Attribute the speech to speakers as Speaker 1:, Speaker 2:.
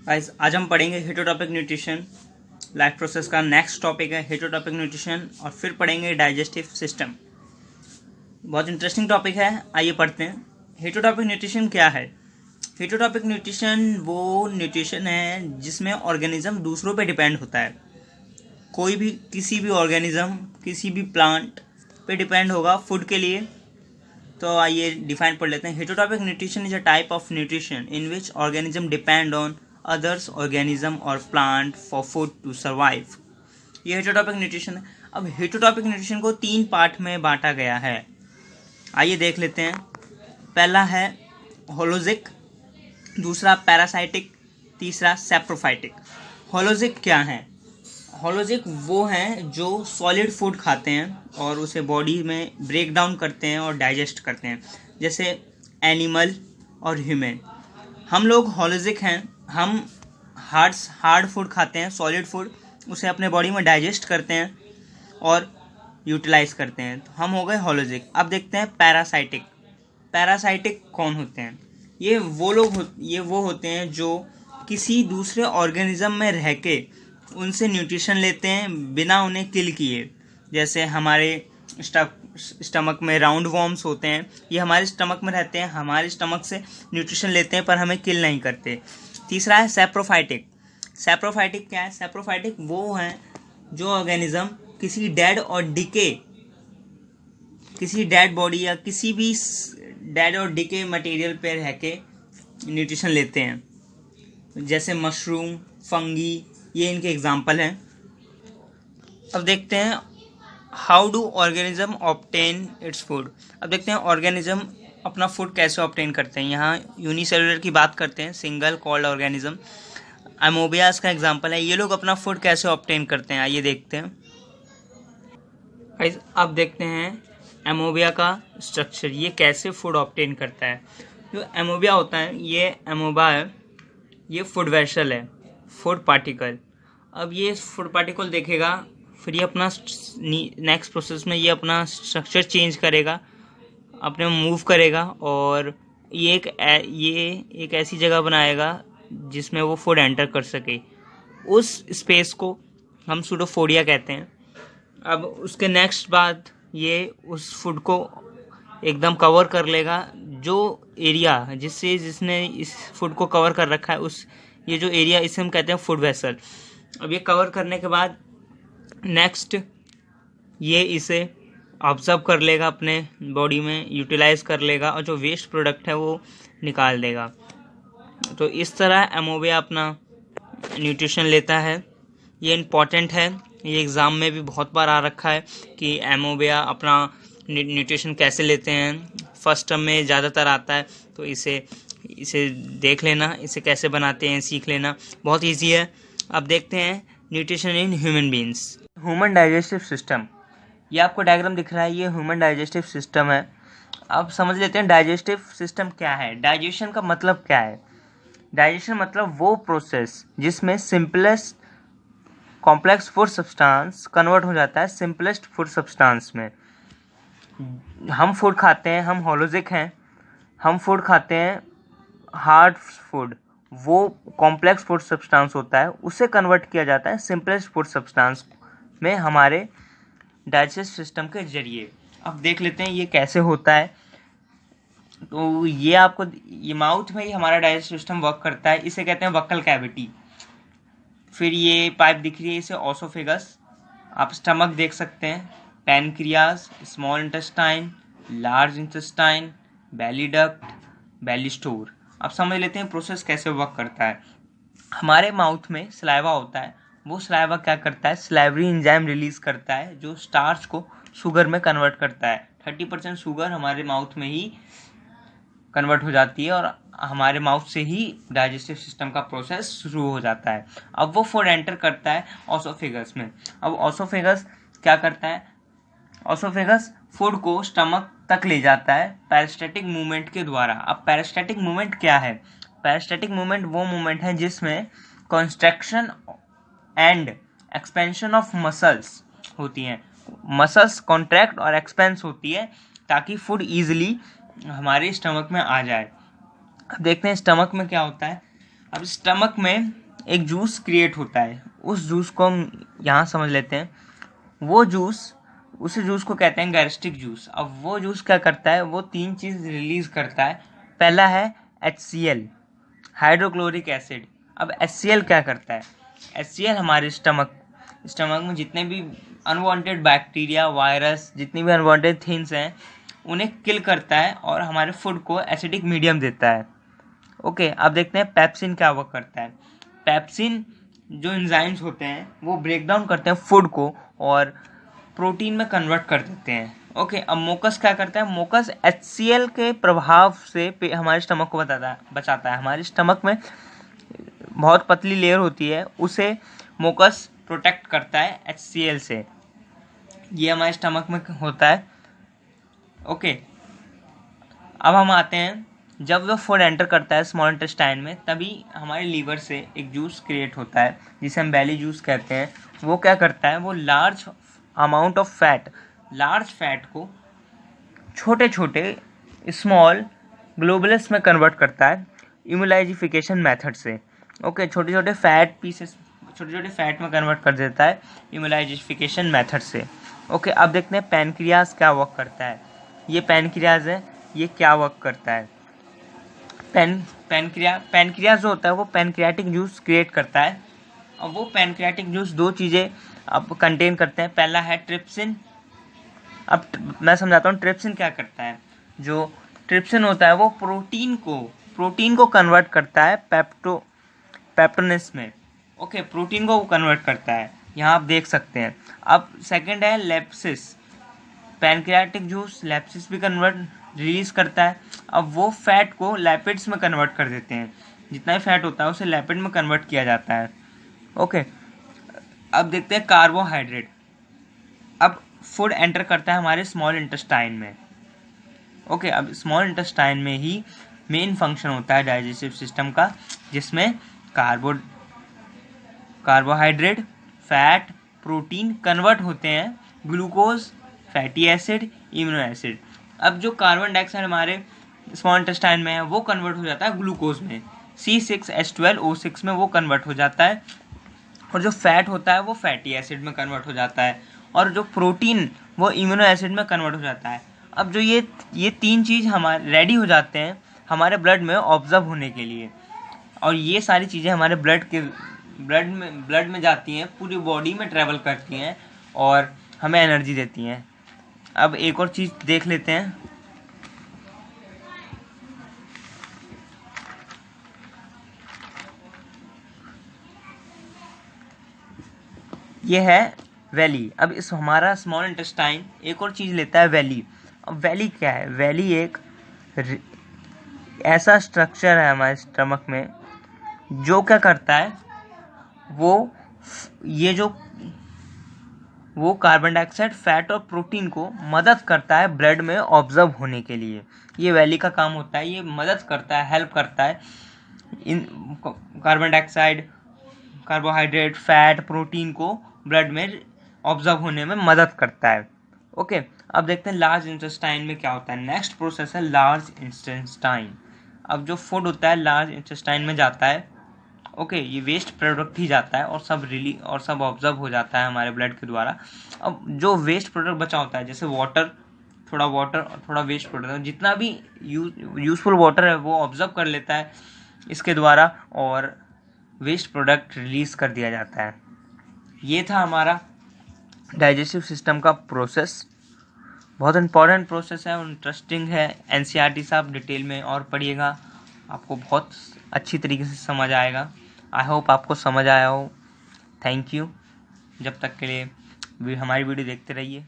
Speaker 1: Guys आज हम पढ़ेंगे हेटेरोटॉपिक न्यूट्रिशन। लाइफ प्रोसेस का नेक्स्ट टॉपिक है हेटेरोटॉपिक न्यूट्रिशन और फिर पढ़ेंगे डाइजेस्टिव सिस्टम। बहुत इंटरेस्टिंग टॉपिक है, आइए पढ़ते हैं। हेटेरोटॉपिक न्यूट्रिशन क्या है? हेटेरोटॉपिक न्यूट्रिशन वो न्यूट्रिशन है जिसमें ऑर्गेनिज्म दूसरों पे डिपेंड होता है। कोई भी किसी भी ऑर्गेनिज्म किसी भी प्लांट पे डिपेंड होगा फूड के लिए। तो आइए डिफाइन पढ़ लेते हैं। Heterotrophic nutrition is a type of nutrition in which organism depend on others organism और plant for food to survive. ये हेटेरोटॉपिक न्यूट्रिशन है। अब हेटेरोटॉपिक न्यूट्रिशन को 3 पार्ट में बांटा गया है, आइए देख लेते हैं। पहला है होलोजिक, दूसरा पैरासाइटिक, तीसरा सैप्रोफाइटिक। होलोजिक क्या है? होलोजिक वो हैं जो सॉलिड फूड खाते हैं और उसे बॉडी में ब्रेक डाउन करते हैं और डाइजेस्ट करते हैं, जैसे एनिमल और ह्यूमन। हम लोग होलोजिक हैं, हम हार्ड फूड खाते हैं, सॉलिड फूड, उसे अपने बॉडी में डाइजेस्ट करते हैं और यूटिलाइज करते हैं, तो हम हो गए होलोजिक। अब देखते हैं पैरासाइटिक। पैरासाइटिक कौन होते हैं? ये वो होते हैं जो किसी दूसरे ऑर्गेनिज्म में रह के उनसे न्यूट्रिशन लेते हैं बिना उन्हें किल किए। जैसे हमारे स्टमक में राउंड वॉर्म्स होते हैं, ये हमारे स्टमक में रहते हैं, हमारे स्टमक से न्यूट्रिशन लेते हैं पर हमें किल नहीं करते। तीसरा है सैप्रोफाइटिक। सैप्रोफाइटिक क्या है? सैप्रोफाइटिक वो हैं जो ऑर्गेनिज्म किसी डेड बॉडी या किसी भी डेड और डिके मटेरियल पर रह के न्यूट्रिशन लेते हैं, जैसे मशरूम, फंगी, ये इनके एग्जाम्पल हैं। अब देखते हैं how do organism obtain its food. अब देखते हैं ऑर्गेनिज्म अपना फूड कैसे ऑब्टेन करते हैं। यहाँ यूनिसेलुलर की बात करते हैं, सिंगल कॉल्ड ऑर्गेनिज्म। अमोबियास का एग्जाम्पल है। ये लोग अपना फूड कैसे ऑब्टेन करते हैं, आइए देखते हैं। अब देखते हैं अमोबिया का स्ट्रक्चर, ये कैसे फूड ऑब्टेन करता है। जो अमोबिया होता है, ये अमोबा है, ये फूड वेसल है, फूड पार्टिकल। अब ये फूड पार्टिकल देखेगा, फिर ये अपना नेक्स्ट प्रोसेस में ये अपना स्ट्रक्चर चेंज करेगा, अपने मूव करेगा और ये एक ऐसी जगह बनाएगा जिसमें वो फूड एंटर कर सके। उस स्पेस को हम सूडोफोडिया कहते हैं। अब उसके नेक्स्ट बाद ये उस फूड को एकदम कवर कर लेगा, जो एरिया जिसने इस फूड को कवर कर रखा है, ये जो एरिया, इसे हम कहते हैं फूड वेसल। अब ये कवर करने के बाद नेक्स्ट ये इसे ऑब्जर्व कर लेगा, अपने बॉडी में यूटिलाइज कर लेगा और जो वेस्ट प्रोडक्ट है वो निकाल देगा। तो इस तरह अमोबिया अपना न्यूट्रिशन लेता है। ये इम्पॉर्टेंट है, ये एग्ज़ाम में भी बहुत बार आ रखा है कि अमोबिया अपना न्यूट्रिशन कैसे लेते हैं। फर्स्ट टर्म में ज़्यादातर आता है, तो इसे देख लेना, इसे कैसे बनाते हैं सीख लेना, बहुत इजी है। अब देखते हैं nutrition in human beings. Human digestive system, ये आपको डायग्राम दिख रहा है, ये ह्यूमन डाइजेस्टिव सिस्टम है। अब समझ लेते हैं डाइजेस्टिव सिस्टम क्या है। डाइजेशन का मतलब क्या है? डाइजेशन मतलब वो प्रोसेस जिसमें simplest complex food substance convert हो जाता है सिंपलेस्ट फूड सब्सटेंस में। हम फूड खाते हैं, हम होलोजिक हैं, हम फूड खाते हैं हार्ड फूड, वो कॉम्प्लेक्स फूड सब्सटेंस होता है, उसे कन्वर्ट किया जाता है सिंपलेस्ट फूड सब्सटेंस में हमारे डाइजेस्टिव सिस्टम के जरिए। अब देख लेते हैं ये कैसे होता है। तो ये माउथ में ही हमारा डाइजेस्टिव सिस्टम वर्क करता है, इसे कहते हैं बक्कल कैविटी। फिर ये पाइप दिख रही है, इसे ऑसोफेगस। आप स्टमक देख सकते हैं, pancreas, small intestine, large intestine, bile duct, bile store. अब समझ लेते हैं प्रोसेस कैसे वर्क करता है। हमारे माउथ में सलाइवा होता है, वो सलाइवा क्या करता है? सलाइवरी एंजाइम रिलीज करता है जो स्टार्च को शुगर में कन्वर्ट करता है। 30% शुगर हमारे माउथ में ही कन्वर्ट हो जाती है और हमारे माउथ से ही डाइजेस्टिव सिस्टम का प्रोसेस शुरू हो जाता है। अब वो फूड एंटर करता है ऑसोफेगस में। अब ऑसोफेगस क्या करता है? ऑसोफेगस फूड को स्टमक तक ले जाता है पैरास्टैटिक मूवमेंट के द्वारा। अब पैरास्टैटिक मूवमेंट क्या है? पैरास्टैटिक मूवमेंट वो मूवमेंट है जिसमें construction and expansion of muscles होती हैं। मसल्स कॉन्ट्रैक्ट और एक्सपेंस होती है ताकि फूड ईजिली हमारे स्टमक में आ जाए। अब देखते हैं स्टमक में क्या होता है। अब स्टमक में एक जूस क्रिएट होता है, उस जूस को हम यहाँ समझ लेते हैं। वो जूस, उस जूस को कहते हैं गैस्ट्रिक जूस। अब वो जूस क्या करता है, वो 3 चीज़ रिलीज़ करता है। पहला है HCl, हाइड्रोक्लोरिक एसिड। अब HCl क्या करता है, HCl हमारे स्टमक में जितने भी अनवांटेड बैक्टीरिया, वायरस, जितनी भी अनवांटेड थिंग्स हैं उन्हें किल करता है और हमारे फूड को एसिडिक मीडियम देता है। ओके, अब देखते हैं पेप्सिन क्या वर्क करता है। पेप्सिन जो एंजाइम्स होते हैं वो ब्रेक डाउन करते हैं फूड को और प्रोटीन में कन्वर्ट कर देते हैं। ओके, अब मोकस क्या करता है, मोकस HCl के प्रभाव से हमारे स्टमक को बचाता है। हमारे स्टमक में बहुत पतली लेयर होती है, उसे मोकस प्रोटेक्ट करता है HCl से। ये हमारे स्टमक में होता है। ओके, अब हम आते हैं, जब वो फूड एंटर करता है स्मॉल इंटेस्टाइन में, तभी हमारे लीवर से एक जूस क्रिएट होता है जिसे हम बेली जूस कहते हैं। वो क्या करता है, वो large amount of fat, large fat को छोटे छोटे स्मॉल ग्लोबुलस में कन्वर्ट करता है इम्यूलाइजिफिकेशन मेथड से। ओके, छोटे छोटे फैट पीसेस, छोटे छोटे फैट में कन्वर्ट कर देता है इम्यूलाइजिफिकेशन मेथड से। ओके, अब देखते हैं पैनक्रियाज क्या वर्क करता है। ये पैनक्रियाज है, ये क्या वर्क करता है। पैनक्रियाज जो होता है वो पैनक्रियाटिक जूस क्रिएट करता है। अब वो पैनक्रियाटिक जूस 2 चीज़ें अब कंटेन करते हैं। पहला है ट्रिप्सिन। अब मैं समझाता हूँ ट्रिप्सिन क्या करता है। जो ट्रिप्सिन होता है वो प्रोटीन को कन्वर्ट करता है पेप्टोनेस में। ओके, प्रोटीन को वो कन्वर्ट करता है, यहाँ आप देख सकते हैं। अब सेकंड है लेप्सिस। पैनक्रियाटिक जूस लेप्सिस भी रिलीज करता है। अब वो फैट को लैपिड्स में कन्वर्ट कर देते हैं, जितना भी फैट होता है उसे लैपिड में कन्वर्ट किया जाता है। ओके, अब देखते हैं कार्बोहाइड्रेट। अब फूड एंटर करता है हमारे स्मॉल इंटेस्टाइन में। ओके, अब स्मॉल इंटेस्टाइन में ही मेन फंक्शन होता है डाइजेस्टिव सिस्टम का, जिसमें कार्बोहाइड्रेट, फैट, प्रोटीन कन्वर्ट होते हैं glucose, fatty acid, immuno acid. अब जो कार्बन डाइऑक्साइड हमारे स्मॉल इंटेस्टाइन में है वो कन्वर्ट हो जाता है ग्लूकोज में, C6H12O6 में वो कन्वर्ट हो जाता है। और जो फैट होता है वो फैटी एसिड में कन्वर्ट हो जाता है, और जो प्रोटीन वो इम्यूनो एसिड में कन्वर्ट हो जाता है। अब जो ये 3 चीज़ हमारे रेडी हो जाते हैं हमारे ब्लड में ऑब्जर्व होने के लिए, और ये सारी चीज़ें हमारे ब्लड में जाती हैं, पूरी बॉडी में ट्रैवल करती हैं और हमें एनर्जी देती हैं। अब एक और चीज़ देख लेते हैं। ये है वैली। अब इस हमारा स्मॉल इंटेस्टाइन एक और चीज़ लेता है, वैली। अब वैली क्या है, वैली एक ऐसा स्ट्रक्चर है हमारे स्टमक में जो क्या करता है, वो कार्बन डाइऑक्साइड, फैट और प्रोटीन को मदद करता है ब्लड में ऑब्जर्व होने के लिए। ये वैली का काम होता है, ये मदद करता है, हेल्प करता है इन carbon dioxide, carbohydrate, fat, protein को ब्लड में ऑब्जर्व होने में मदद करता है। ओके, अब देखते हैं लार्ज इंटेस्टाइन में क्या होता है। नेक्स्ट प्रोसेस है लार्ज इंटेस्टाइन। अब जो फूड होता है लार्ज इंटेस्टाइन में जाता है। ओके, ये वेस्ट प्रोडक्ट ही जाता है और सब ऑब्जर्व हो जाता है हमारे ब्लड के द्वारा। अब जो वेस्ट प्रोडक्ट बचा होता है, जैसे थोड़ा वाटर और थोड़ा वेस्ट प्रोडक्ट, जितना भी यूजफुल वाटर है वो ऑब्जर्व कर लेता है इसके द्वारा और वेस्ट प्रोडक्ट रिलीज कर दिया जाता है। ये था हमारा डाइजेस्टिव सिस्टम का प्रोसेस। बहुत इंपॉर्टेंट प्रोसेस है और इंटरेस्टिंग है। NCERT से आप डिटेल में और पढ़िएगा, आपको बहुत अच्छी तरीके से समझ आएगा। आई होप आपको समझ आया हो। Thank you. जब तक के लिए हमारी वीडियो देखते रहिए।